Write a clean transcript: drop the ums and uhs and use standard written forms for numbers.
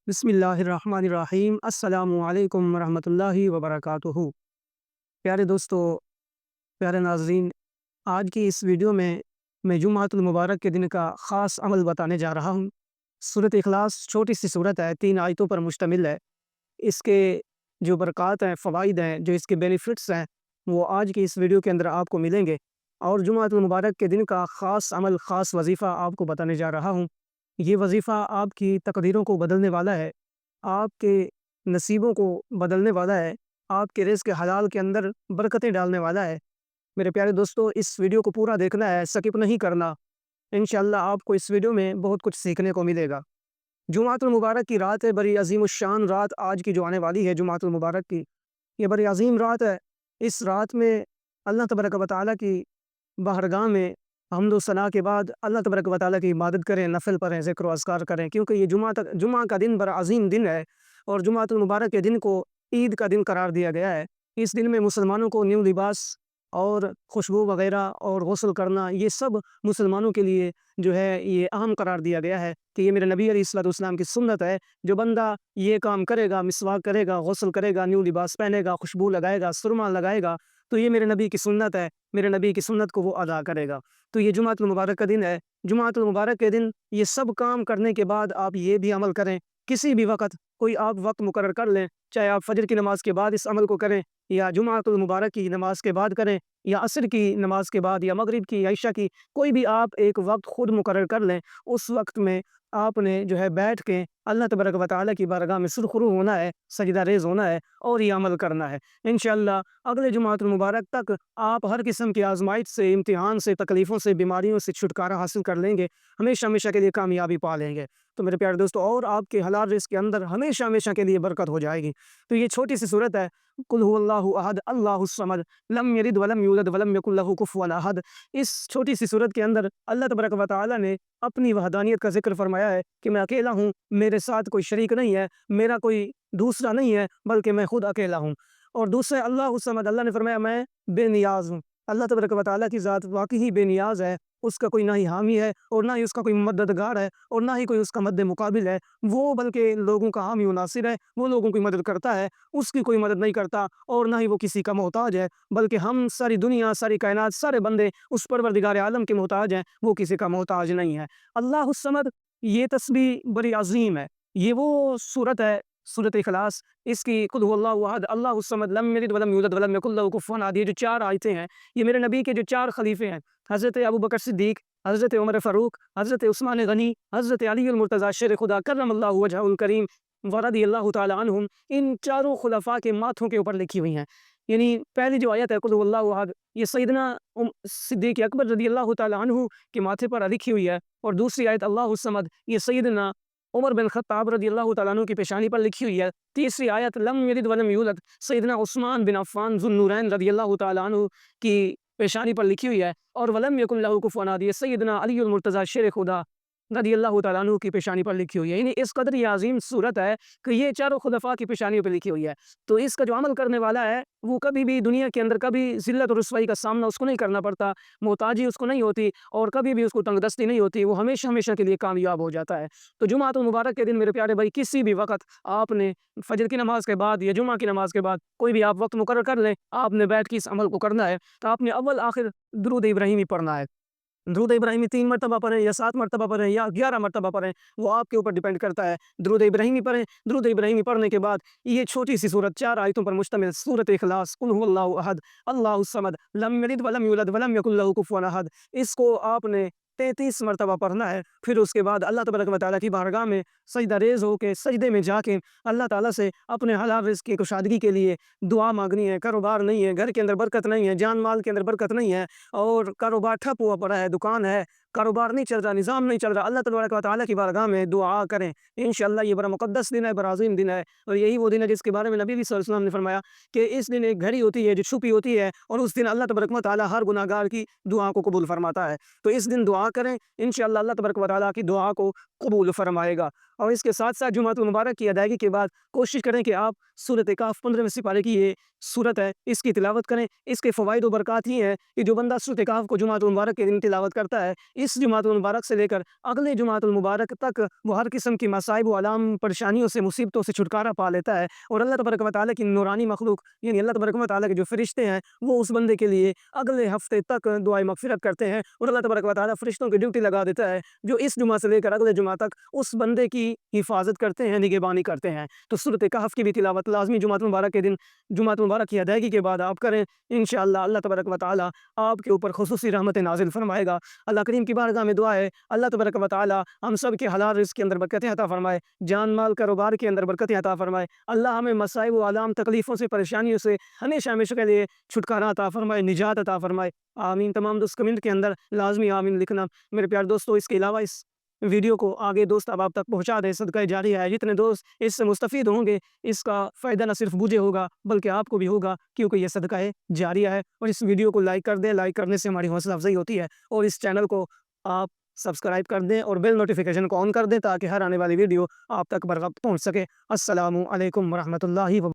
بسم اللہ الرحمن الرحیم۔ السلام علیکم ورحمۃ اللہ وبرکاتہ۔ پیارے دوستو، پیارے ناظرین، آج کی اس ویڈیو میں جمعۃ المبارک کے دن کا خاص عمل بتانے جا رہا ہوں۔ سورۃ اخلاص چھوٹی سی صورت ہے، 3 آیتوں پر مشتمل ہے۔ اس کے جو برکات ہیں، فوائد ہیں، جو اس کے بینیفٹس ہیں، وہ آج کی اس ویڈیو کے اندر آپ کو ملیں گے۔ اور جمعۃ المبارک کے دن کا خاص عمل، خاص وظیفہ آپ کو بتانے جا رہا ہوں۔ یہ وظیفہ آپ کی تقدیروں کو بدلنے والا ہے، آپ کے نصیبوں کو بدلنے والا ہے، آپ کے رزق حلال کے اندر برکتیں ڈالنے والا ہے۔ میرے پیارے دوستو، اس ویڈیو کو پورا دیکھنا ہے، سکپ نہیں کرنا۔ انشاءاللہ آپ کو اس ویڈیو میں بہت کچھ سیکھنے کو ملے گا۔ جمعۃ المبارک کی رات ہے، بڑی عظیم الشان رات آج کی جو آنے والی ہے جمعۃ المبارک کی، یہ بڑی عظیم رات ہے۔ اس رات میں اللہ تبارک و تعالیٰ کی بارگاہ میں حمد و ثنا کے بعد اللہ تبارک و تعالیٰ کی عبادت کریں، نفل پڑھیں، ذکر و اذکار کریں، کیونکہ یہ جمعہ کا دن بڑا عظیم دن ہے، اور جمعۃ المبارک کے دن کو عید کا دن قرار دیا گیا ہے۔ اس دن میں مسلمانوں کو نیو لباس اور خوشبو وغیرہ اور غسل کرنا، یہ سب مسلمانوں کے لیے جو ہے یہ اہم قرار دیا گیا ہے کہ یہ میرے نبی علیہ الصلوۃ والسلام کی سنت ہے۔ جو بندہ یہ کام کرے گا، مسواک کرے گا، غسل کرے گا، نیو لباس پہنے گا، خوشبو لگائے گا، سرما لگائے گا، تو یہ میرے نبی کی سنت ہے، میرے نبی کی سنت کو وہ ادا کرے گا۔ تو یہ جمعۃ المبارک کا دن ہے۔ جمعۃ المبارک کے دن یہ سب کام کرنے کے بعد آپ یہ بھی عمل کریں، کسی بھی وقت کوئی آپ وقت مقرر کر لیں، چاہے آپ فجر کی نماز کے بعد اس عمل کو کریں، یا جمعۃ المبارک کی نماز کے بعد کریں، یا عصر کی نماز کے بعد، یا مغرب کی، یا عشاء کی، کوئی بھی آپ ایک وقت خود مقرر کر لیں۔ اس وقت میں آپ نے جو ہے بیٹھ کے اللہ تبارک و تعالیٰ کی بارگاہ میں سرخرو ہونا ہے، سجدہ ریز ہونا ہے، اور یہ عمل کرنا ہے۔ انشاءاللہ اگلے جمعۃ المبارک تک آپ ہر قسم کی آزمائش سے، امتحان سے، تکلیفوں سے، بیماریوں سے چھٹکارا حاصل کر لیں گے، ہمیشہ ہمیشہ کے لیے کامیابی پا لیں گے۔ تو میرے پیارے دوستو، اور آپ کے حلال رزق کے اندر ہمیشہ ہمیشہ کے لیے برکت ہو جائے گی۔ تو یہ چھوٹی سی صورت ہے، قل هو اللہ احد اللہ الصمد لم یلد ولم یولد ولم یکن له کفوا احد۔ اس چھوٹی سی صورت کے اندر اللہ تبارک و تعالیٰ نے اپنی وحدانیت کا ذکر فرمایا ہے کہ میں اکیلا ہوں، میرے ساتھ کوئی شریک نہیں ہے، میرا کوئی دوسرا نہیں ہے، بلکہ میں خود اکیلا ہوں۔ اور دوسرے اللہ الصمد، اللہ نے فرمایا میں بے نیاز ہوں۔ اللہ تبارک و تعالیٰ کی ذات واقعی ہی بے نیاز ہے، اس کا کوئی نہ ہی حامی ہے، اور نہ ہی اس کا کوئی مددگار ہے، اور نہ ہی کوئی اس کا مد مقابل ہے۔ وہ بلکہ لوگوں کا حامی و ناصر ہے، وہ لوگوں کی مدد کرتا ہے، اس کی کوئی مدد نہیں کرتا، اور نہ ہی وہ کسی کا محتاج ہے، بلکہ ہم ساری دنیا، ساری کائنات، سارے بندے اس پروردگار عالم کے محتاج ہیں، وہ کسی کا محتاج نہیں ہے۔ اللہ الصمد، یہ تسبیح بڑی عظیم ہے۔ یہ وہ صورت ہے، سورۃ اخلاص، اس کی قل هو اللہ احد اللہ الصمد لم یلد ولم یولد ولم یکن له کفوا احد، یہ جو 4 آیتیں ہیں، یہ میرے نبی کے جو 4 خلیفے ہیں، حضرت ابوبکر صدیق، حضرت عمر فاروق، حضرت عثمان غنی، حضرت علی المرتضیٰ شیر خدا کرم اللہ وجہہ الکریم ورضی اللہ تعالی عنہم، ان چاروں خلفاء کے ماتھوں کے اوپر لکھی ہوئی ہیں۔ یعنی پہلی جو آیت ہے قل هو اللہ احد، یہ سیدنا صدیق اکبر رضی اللہ تعالی عنہ کے ماتھے پر لکھی ہوئی ہے، اور دوسری آیت اللہ الصمد، یہ سیدنا عمر بن خطاب رضی اللہ تعالیٰ عنہ کی پیشانی پر لکھی ہوئی ہے۔ تیسری آیت لم یلد ولم یولد، سیدنا عثمان بن عفان ذو النورین رضی اللہ تعالیٰ عنہ کی پیشانی پر لکھی ہوئی ہے، اور ولم یکن لہ کفوا احد، یہ سیدنا علی المرتضیٰ شیر خدا رضی اللہ تعالیٰ عنہ کی پیشانی پر لکھی ہوئی ہے۔ یعنی اس قدر یہ عظیم صورت ہے کہ یہ چاروں خلفاء کی پیشانیوں پہ لکھی ہوئی ہے۔ تو اس کا جو عمل کرنے والا ہے، وہ کبھی بھی دنیا کے اندر کبھی ذلت اور رسوائی کا سامنا اس کو نہیں کرنا پڑتا، محتاجی اس کو نہیں ہوتی، اور کبھی بھی اس کو تنگ دستی نہیں ہوتی، وہ ہمیشہ ہمیشہ کے لیے کامیاب ہو جاتا ہے۔ تو جمعۃ المبارک کے دن میرے پیارے بھائی، کسی بھی وقت آپ نے فجر کی نماز کے بعد یا جمعہ کی نماز کے بعد کوئی بھی آپ وقت مقرر کر لیں، آپ نے بیٹھ کے اس عمل کو کرنا ہے۔ تو آپ نے اول آخر درود ابراہیمی پڑھنا ہے۔ درود ابراہیمی 3 مرتبہ پڑھیں، یا 7 مرتبہ پڑھیں، یا 11 مرتبہ پڑھیں، وہ آپ کے اوپر ڈیپینڈ کرتا ہے۔ درود ابراہیمی پڑھیں۔ درود ابراہیمی پڑھنے کے بعد یہ چھوٹی سی صورت، 4 آیتوں پر مشتمل سورۃ اخلاص، قل هو اللہ احد اللہ الصمد لم یلد ولم یولد ولم یکن له کفوا احد، اس کو آپ نے 33 مرتبہ پڑھنا ہے۔ پھر اس کے بعد اللہ تبارک و تعالیٰ کی بارگاہ میں سجدہ ریز ہو کے، سجدے میں جا کے اللہ تعالیٰ سے اپنے حلال رزق کی کشادگی کے لیے دعا مانگنی ہے۔ کاروبار نہیں ہے، گھر کے اندر برکت نہیں ہے، جان مال کے اندر برکت نہیں ہے، اور کاروبار ٹھپ ہوا پڑا ہے، دکان ہے، کاروبار نہیں چل رہا، نظام نہیں چل رہا، اللہ تبارک و تعالیٰ کی بارگاہ میں دعا کریں۔ انشاءاللہ یہ بڑا مقدس دن ہے، بڑا عظیم دن ہے، اور یہی وہ دن ہے جس کے بارے میں نبی صلی اللہ علیہ وسلم نے فرمایا کہ اس دن ایک گھڑی ہوتی ہے جو چھپی ہوتی ہے، اور اس دن اللہ تبارک و تعالیٰ ہر گناہ گار کی دعا کو قبول فرماتا ہے۔ تو اس دن دعا کریں، انشاءاللہ اللہ تبارک و تعالیٰ کی دعا کو قبول فرمائے گا۔ اور اس کے ساتھ ساتھ جمعۃ المبارک کی ادائیگی کے بعد کوشش کریں کہ آپ سورۃ کہف 15ویں سپارے کی یہ صورت ہے اس کی تلاوت کریں۔ اس کے فوائد و برکات ہی ہیں کہ جو بندہ سورۃ کہف کو جمعۃ المبارک کے دن تلاوت کرتا ہے، اس جمعۃ المبارک سے لے کر اگلے جمعۃ المبارک تک وہ ہر قسم کی مصائب و آلام، پریشانیوں سے، مصیبتوں سے چھٹکارا پا لیتا ہے، اور اللہ تبارک و تعالیٰ کی نورانی مخلوق یعنی اللہ تبارک و تعالیٰ کے جو فرشتے ہیں وہ اس بندے کے لیے اگلے ہفتے تک دعائے مغفرت کرتے ہیں، اور اللہ تبارک و تعالیٰ فرشتوں کی ڈیوٹی لگا دیتا ہے جو اس جمعہ سے لے کر اگلے جمعہ تک اس بندے کی حفاظت کرتے ہیں، نگہبانی کرتے ہیں۔ تو سورۃ کہف کی بھی تلاوت لازمی جمعۃ المبارک کے دن جمعۃ المبارک کی ادائیگی کے بعد آپ کریں، انشاءاللہ اللہ تبارک و تعالیٰ آپ کے اوپر خصوصی رحمت نازل فرمائے گا۔ اللہ کریم کی بارگاہ میں دعا ہے اللہ تبارک و تعالیٰ ہم سب کے حلال رزق کے اندر برکتیں عطا فرمائے، جان مال کاروبار کے اندر برکتیں عطا فرمائے، اللہ ہمیں مصائب و آلام، تکلیفوں سے، پریشانیوں سے ہمیشہ ہمیشہ کے لیے چھٹکارا عطا فرمائے، نجات عطا فرمائے، آمین۔ تمام دوست کمنٹ کے اندر لازمی آمین لکھنا میرے پیارے دوستو۔ اس کے علاوہ اس ویڈیو کو آگے دوست احباب تک پہنچا دیں، صدقہ جاری ہے، جتنے دوست اس سے مستفید ہوں گے اس کا فائدہ نہ صرف مجھے ہوگا بلکہ آپ کو بھی ہوگا، کیونکہ یہ صدقہ جاریہ ہے۔ اور اس ویڈیو کو لائک کر دیں، لائک کرنے سے ہماری حوصلہ افزائی ہوتی ہے، اور اس چینل کو آپ سبسکرائب کر دیں اور بیل نوٹیفیکیشن کو آن کر دیں تاکہ ہر آنے والی ویڈیو آپ تک بروقت پہنچ سکے۔ السلام علیکم ورحمۃ اللہ وبرکاتہ۔